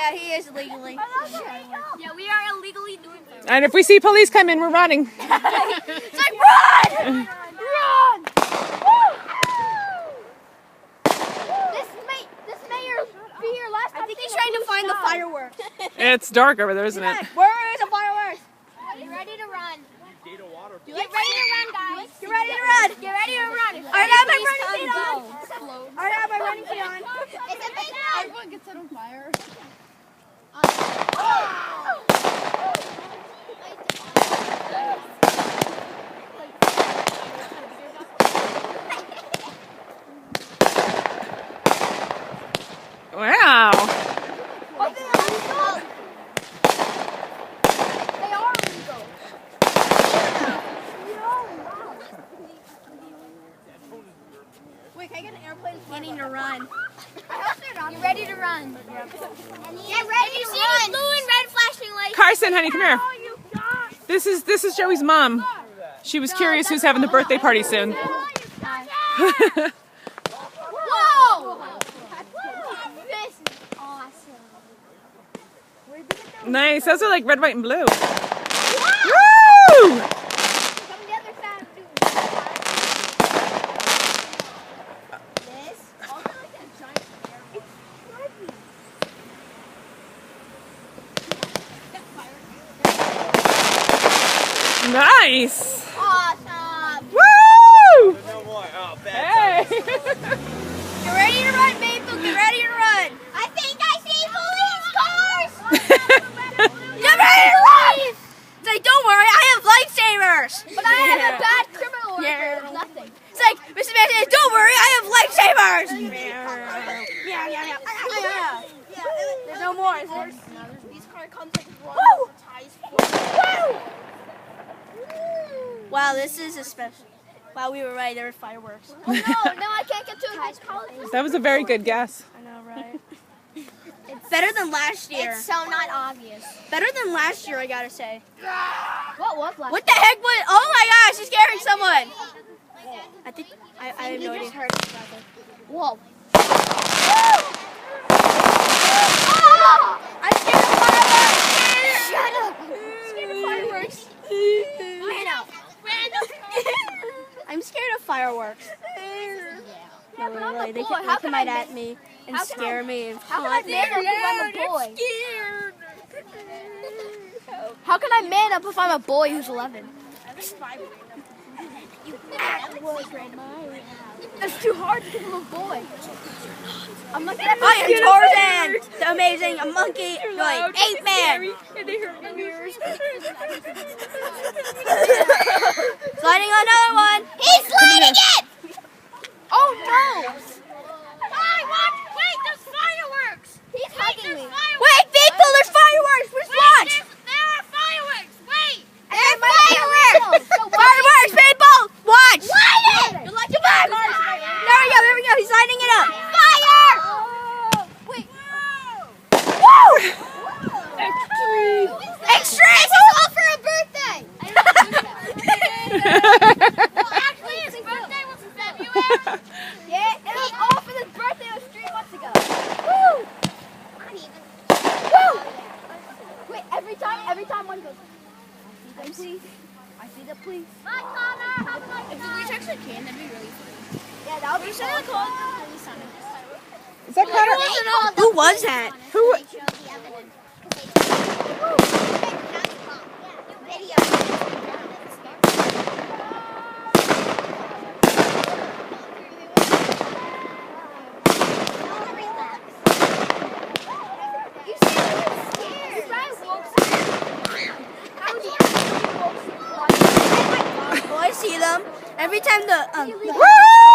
Yeah, he is legally. Yeah, we are illegally doing fireworks. And if we see police come in, we're running. It's like, run! Run! This mayor be here last time. I think he's trying to find the fireworks. It's dark over there, isn't it? Where is the fireworks? Get ready to run. Get ready to run, guys. Get ready to run. Get ready to run. I have my running feet on. I have my running feet on. It's a big one. Everyone gets set on fire. Wow. They are illegal. Wait, can I get an airplane planning to run? You ready to run? Get ready to run. Blue and red flashing lights. Carson, honey, come here. This is Joey's mom. She was curious who's having the birthday party soon. Whoa! This is awesome. Nice. Those are like red, white, and blue. Woo! Come the other side. This. Also like that giant Nice. Awesome. Woo! No more. Oh, Hey. Get ready to run, Maple. Get ready to run. I think I see police cars. Get ready to run. It's like, don't worry, I have lightsabers. But I have a bad criminal record of nothing. It's like, Mr. Man says, don't worry, I have lightsabers. There's no more, is there? These car comes like Woo! ties. Wow, this is a special. Wow, we were right. There were fireworks. Oh no, I can't get to this college. That was a very good guess. I know, right? It's better than last year. It's so not obvious. Better than last year, I gotta say. What was last? What the heck was? Oh my gosh, she's scaring someone. I think I have no idea. Whoa. I'm scared of fireworks. Shut up. Scared of fireworks. Random. I'm scared of fireworks. No, really, they can come right at me and scare me and How can I man up if I'm a boy? scared. How can I man up if I'm a boy who's 11? That's too hard because I'm a boy. I'm like that. I am Tarzan, the amazing monkey, like ape man. Sliding on another one. He's sliding it! Oh no! Hey, watch! Wait, there's fireworks! He's hugging me. Wait, Maple, there's fireworks. Where's watch? There are fireworks! Wait! There's fireworks. Fireworks, Maple. Watch. Light it! Come on. There we go. He's lighting it up. Fire! Wait. Woo! Extreme. This is all for a birthday! Well, actually, his birthday was in February. Yeah, it was all for his birthday. It was 3 months ago. Woo! Not even. Woo! Wait, every time one goes. I see the police. Bye, Connor. Have a nice If the police actually came, that'd be really funny. Yeah, that would be so cool. Police on it. Is that Connor? Who was that? Who? Oh, I see them. Every time the Woo!